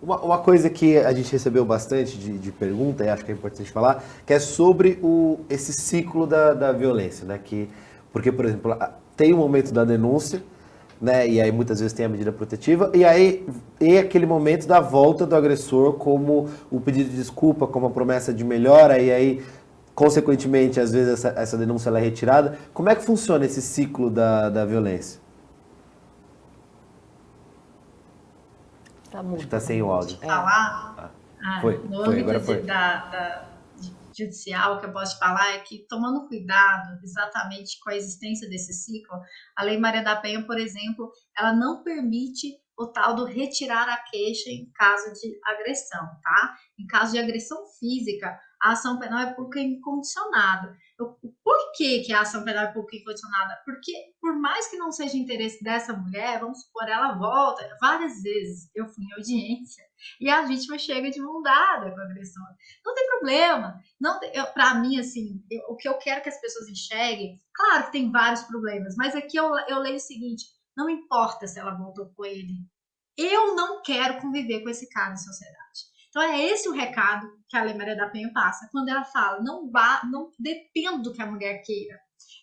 Uma coisa que a gente recebeu bastante de pergunta, e acho que é importante falar, que é sobre esse ciclo da violência, né? Porque, por exemplo, tem o momento da denúncia, né? E aí muitas vezes tem a medida protetiva, e aí é aquele momento da volta do agressor, como o pedido de desculpa, como a promessa de melhora, e aí, consequentemente, às vezes essa denúncia ela é retirada. Como é que funciona esse ciclo da violência? Tá Acho que mudo. tá sem o áudio. Falar, Ah, foi, âmbito agora foi. judicial, o que eu posso te falar é que, tomando cuidado exatamente com a existência desse ciclo, a Lei Maria da Penha, por exemplo, ela não permite o tal do retirar a queixa em caso de agressão, tá? Em caso de agressão física, a ação penal é pública incondicionada. Por que a ação penal é pública incondicionada? Porque, por mais que não seja interesse dessa mulher, vamos supor, ela volta várias vezes. Eu fui em audiência e a vítima chega de mão dada com o agressor. Não tem problema. Para mim, assim, o que eu quero que as pessoas enxerguem, claro que tem vários problemas, mas aqui eu leio o seguinte: não importa se ela voltou com ele, eu não quero conviver com esse cara em sociedade. Então é esse o recado que a Lei Maria da Penha passa, quando ela fala, não depende do que a mulher queira,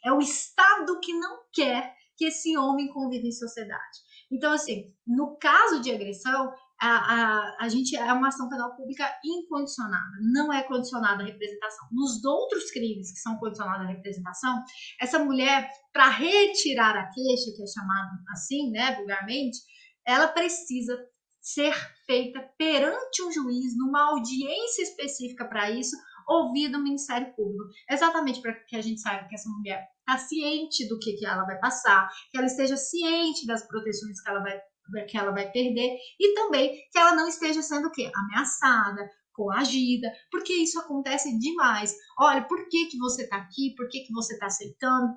é o Estado que não quer que esse homem conviva em sociedade. Então, assim, no caso de agressão, a gente é uma ação penal pública incondicionada, não é condicionada à representação. Nos outros crimes que são condicionados à representação, essa mulher, para retirar a queixa, que é chamado assim, né, vulgarmente, ela precisa ser feita perante um juiz, numa audiência específica para isso, ouvido o Ministério Público. Exatamente para que a gente saiba que essa mulher está ciente do que ela vai passar, que ela esteja ciente das proteções que ela vai perder e também que ela não esteja sendo o quê? Ameaçada, coagida, porque isso acontece demais. Olha, por que você está aqui? Por que você está aceitando?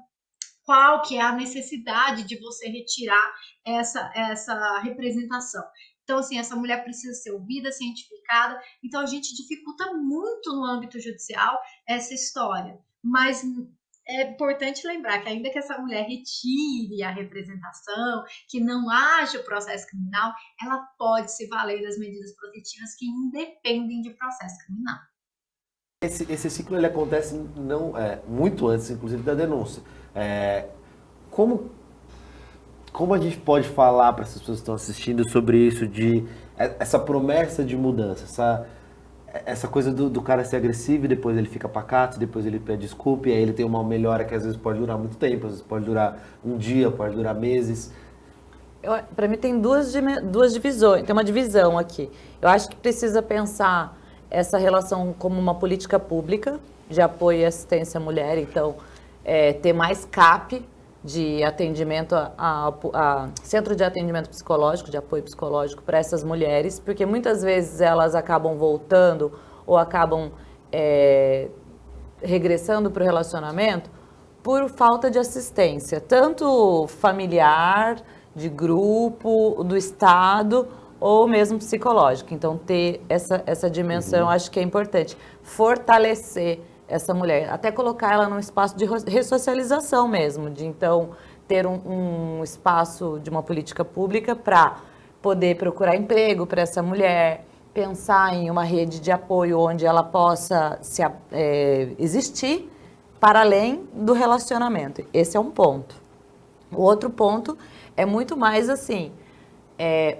Qual que é a necessidade de você retirar essa representação? Então, assim, essa mulher precisa ser ouvida, cientificada. Então, a gente dificulta muito no âmbito judicial essa história. Mas é importante lembrar que, ainda que essa mulher retire a representação, que não haja o processo criminal, ela pode se valer das medidas protetivas que independem de processo criminal. Esse ciclo ele acontece não, muito antes, inclusive, da denúncia. É, como, como a gente pode falar para essas pessoas que estão assistindo sobre isso, essa promessa de mudança, essa coisa do cara ser agressivo e depois ele fica pacato, depois ele pede desculpa e aí ele tem uma melhora que às vezes pode durar muito tempo, às vezes pode durar um dia, pode durar meses. Para mim tem duas divisões, tem uma divisão aqui. Eu acho que precisa pensar essa relação como uma política pública de apoio e assistência à mulher, então ter mais CAP de atendimento a centro de atendimento psicológico, de apoio psicológico para essas mulheres, porque muitas vezes elas acabam voltando ou acabam regressando para o relacionamento por falta de assistência, tanto familiar, de grupo, do Estado ou mesmo psicológica. Então, ter essa dimensão, acho que é importante. Fortalecer essa mulher, até colocar ela num espaço de ressocialização mesmo, de então ter um espaço de uma política pública para poder procurar emprego para essa mulher, pensar em uma rede de apoio onde ela possa existir para além do relacionamento. Esse é um ponto. O outro ponto é muito mais assim,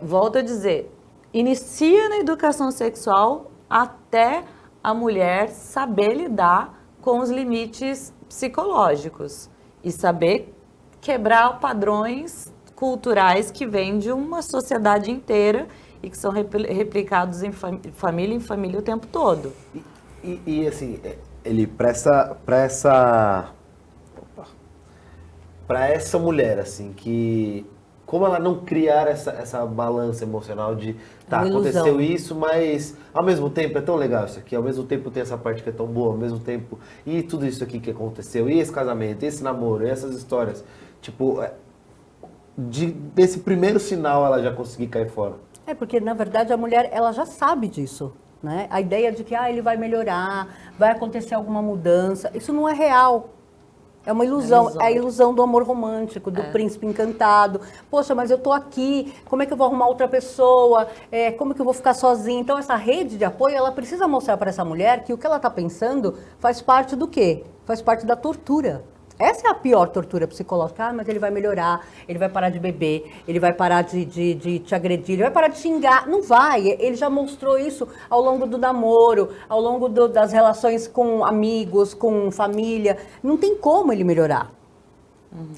volto a dizer, inicia na educação sexual até a mulher saber lidar com os limites psicológicos e saber quebrar padrões culturais que vêm de uma sociedade inteira e que são replicados em família o tempo todo. E assim, ele para essa mulher, assim, que como ela não criar essa balança emocional de tá, aconteceu isso, mas ao mesmo tempo é tão legal isso aqui, ao mesmo tempo tem essa parte que é tão boa, ao mesmo tempo, e tudo isso aqui que aconteceu, e esse casamento, esse namoro, e essas histórias, tipo, desse primeiro sinal ela já conseguir cair fora. Porque na verdade a mulher, ela já sabe disso, né? A ideia de que ele vai melhorar, vai acontecer alguma mudança, isso não é real. É uma ilusão, é a ilusão do amor romântico, do príncipe encantado. Poxa, mas eu tô aqui, como é que eu vou arrumar outra pessoa? Como que eu vou ficar sozinha? Então, essa rede de apoio, ela precisa mostrar para essa mulher que o que ela tá pensando faz parte do quê? Faz parte da tortura. Essa é a pior tortura psicológica. Ah, mas ele vai melhorar, ele vai parar de beber, ele vai parar de te agredir, ele vai parar de xingar. Não vai. Ele já mostrou isso ao longo do namoro, ao longo das relações com amigos, com família. Não tem como ele melhorar.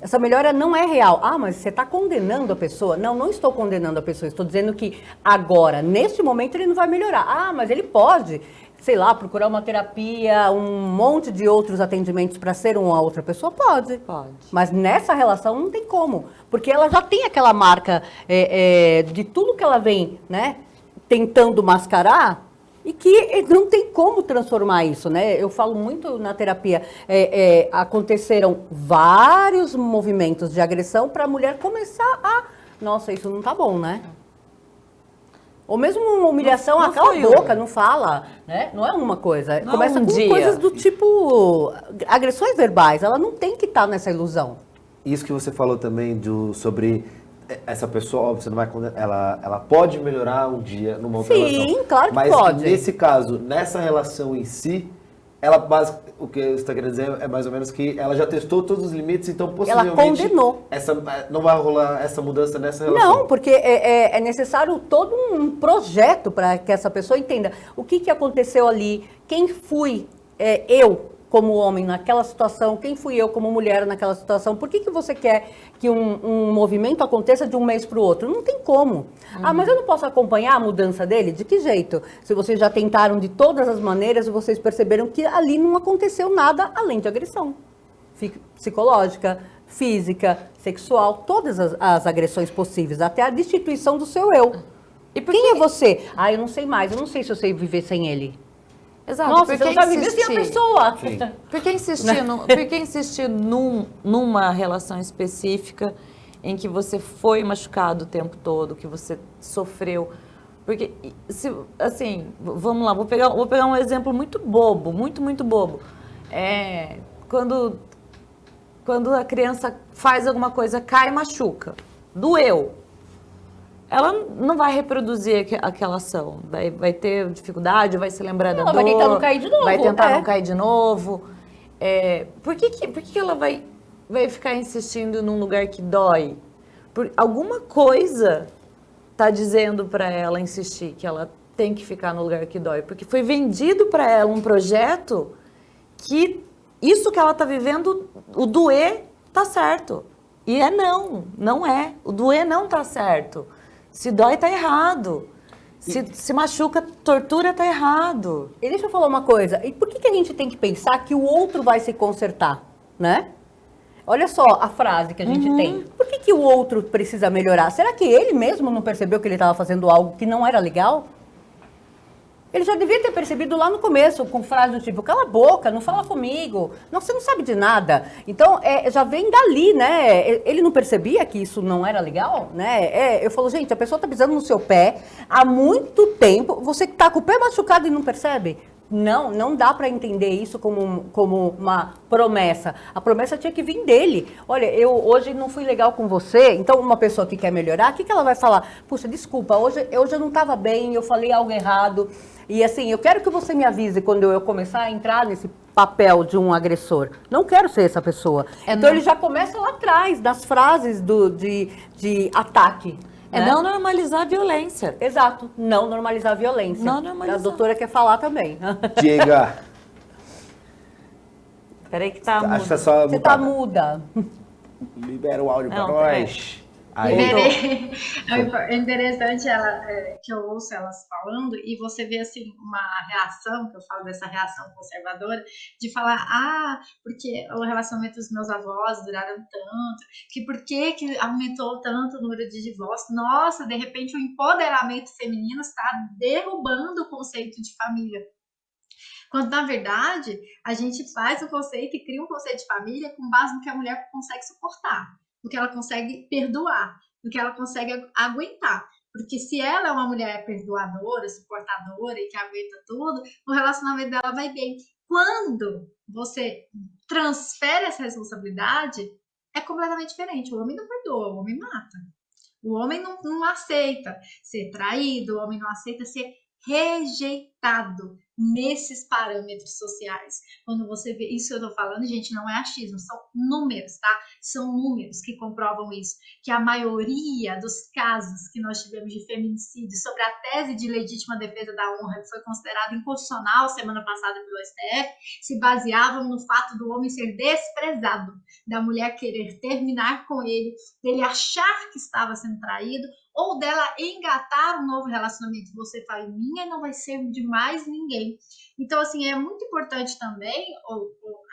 Essa melhora não é real. Ah, mas você está condenando a pessoa? Não, não estou condenando a pessoa. Estou dizendo que agora, neste momento, ele não vai melhorar. Ah, mas ele pode, sei lá, procurar uma terapia, um monte de outros atendimentos para ser uma outra pessoa? Pode. Pode. Mas nessa relação não tem como. Porque ela já tem aquela marca de tudo que ela vem, né, tentando mascarar. E que não tem como transformar isso, né? Eu falo muito na terapia, aconteceram vários movimentos de agressão para a mulher começar a... Nossa, isso não tá bom, né? Ou mesmo uma humilhação, Não cala a foi boca, não fala, né? Não é uma coisa. Não Começa um com dia. coisas do tipo... Agressões verbais, ela não tem que estar nessa ilusão. Isso que você falou também sobre essa pessoa, óbvio, você não vai ela pode melhorar um dia numa outra relação. Sim, claro que mas pode. Nesse caso, nessa relação em si, o que você está querendo dizer é mais ou menos que ela já testou todos os limites, então possivelmente condenou. Não vai rolar essa mudança nessa relação. Não, porque é necessário todo um projeto para que essa pessoa entenda o que aconteceu ali, quem fui eu como homem naquela situação, quem fui eu como mulher naquela situação, por que você quer que um movimento aconteça de um mês para o outro? Não tem como. Ah, mas eu não posso acompanhar a mudança dele? De que jeito? Se vocês já tentaram de todas as maneiras, vocês perceberam que ali não aconteceu nada além de agressão psicológica, física, sexual, todas as agressões possíveis, até a destituição do seu eu. E quem é você? Ah, eu não sei mais, eu não sei se eu sei viver sem ele. Exato. Nossa, você não sabe viver sem a pessoa. Sim. Por que insistir numa relação específica em que você foi machucado o tempo todo, que você sofreu? Porque, assim, vamos lá, vou pegar um exemplo muito bobo, muito bobo. Quando a criança faz alguma coisa, cai e machuca, doeu. Ela não vai reproduzir aquela ação, vai ter dificuldade, vai se lembrar da dor. Vai tentar não cair de novo. Vai tentar não cair de novo. Por que ela vai ficar insistindo num lugar que dói? Alguma coisa está dizendo para ela insistir que ela tem que ficar no lugar que dói. Porque foi vendido para ela um projeto que isso que ela está vivendo, o doer, tá certo. E não é. O doer não tá certo. Se dói, tá errado. Se machuca, tortura, tá errado. E deixa eu falar uma coisa. E por que a gente tem que pensar que o outro vai se consertar, né? Olha só a frase que a gente tem. Por que o outro precisa melhorar? Será que ele mesmo não percebeu que ele estava fazendo algo que não era legal? Ele já devia ter percebido lá no começo, com frase do tipo, cala a boca, não fala comigo, não, você não sabe de nada. Então, já vem dali, né? Ele não percebia que isso não era legal, né? Eu falo, gente, a pessoa tá pisando no seu pé há muito tempo, você tá com o pé machucado e não percebe? Não dá para entender isso como uma promessa. A promessa tinha que vir dele. Olha, eu hoje não fui legal com você, então uma pessoa que quer melhorar, o que ela vai falar? Puxa, desculpa, hoje eu não estava bem, eu falei algo errado. E assim, eu quero que você me avise quando eu começar a entrar nesse papel de um agressor. Não quero ser essa pessoa. Então ele já começa lá atrás, das frases de ataque. Né? Não normalizar a violência. Exato, não normalizar a violência. Não normalizar. A doutora quer falar também. Diga. Peraí que tá Acho que mudo. tá só Você tá muda. Libera o áudio pra Não, nós. Aí. É interessante que eu ouço elas falando e você vê assim uma reação, que eu falo dessa reação conservadora, de falar, porque o relacionamento dos meus avós duraram tanto, que por que aumentou tanto o número de divórcios? Nossa, de repente o empoderamento feminino está derrubando o conceito de família. Quando, na verdade, a gente faz o conceito e cria um conceito de família com base no que a mulher consegue suportar, no que ela consegue perdoar, no que ela consegue aguentar. Porque se ela é uma mulher perdoadora, suportadora e que aguenta tudo, o relacionamento dela vai bem. Quando você transfere essa responsabilidade, é completamente diferente. O homem não perdoa, o homem mata. O homem não aceita ser traído, o homem não aceita ser rejeitado nesses parâmetros sociais. Quando você vê isso, eu tô falando, gente, não é achismo, são números, tá? São números que comprovam isso, que a maioria dos casos que nós tivemos de feminicídio sobre a tese de legítima defesa da honra, que foi considerada inconstitucional semana passada pelo STF, se baseavam no fato do homem ser desprezado, da mulher querer terminar com ele, dele achar que estava sendo traído, ou dela engatar um novo relacionamento. Você fala, minha não vai ser de mais ninguém. Então, assim, é muito importante também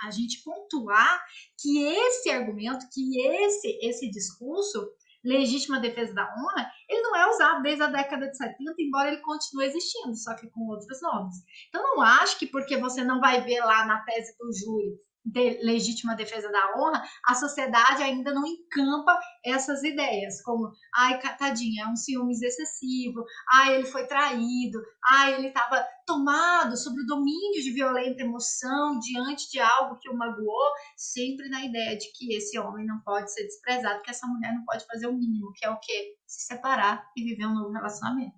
a gente pontuar que esse argumento, que esse discurso, legítima defesa da honra, ele não é usado desde a década de 70, embora ele continue existindo, só que com outros nomes. Então, não acho que porque você não vai ver lá na tese do júri legítima defesa da honra, a sociedade ainda não encampa essas ideias, como, ai, tadinha, é um ciúmes excessivo, ai, ele foi traído, ai, ele estava tomado sob o domínio de violenta emoção diante de algo que o magoou, sempre na ideia de que esse homem não pode ser desprezado, que essa mulher não pode fazer o mínimo, que é o quê? Se separar e viver um novo relacionamento.